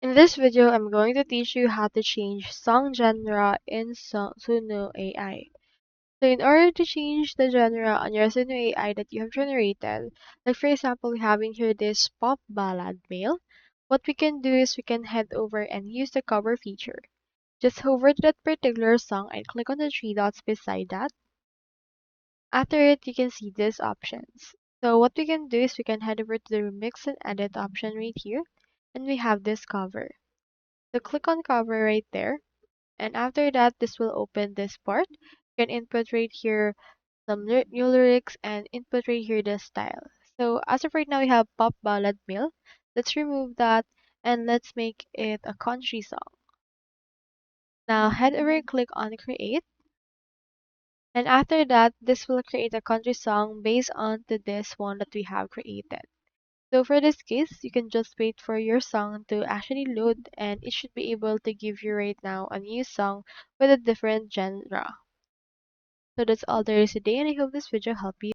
In this video, I'm going to teach you how to change song genre in Suno AI. So in order to change the genre on your Suno AI that you have generated, like for example, we have in here this pop ballad male, what we can do is we can head over and use the cover feature. Just hover to that particular song and click on the three dots beside that. After it, you can see these options. So what we can do is we can head over to the remix and edit option right here, and we have this cover. So click on cover right there. And after that, this will open this part. You can input right here some new lyrics and input right here the style. So as of right now, we have pop ballad male. Let's remove that and let's make it a country song. Now head over and click on create. And after that, this will create a country song based on to this one that we have created. So for this case, you can just wait for your song to actually load and it should be able to give you right now a new song with a different genre. So that's all there is today and I hope this video helped you.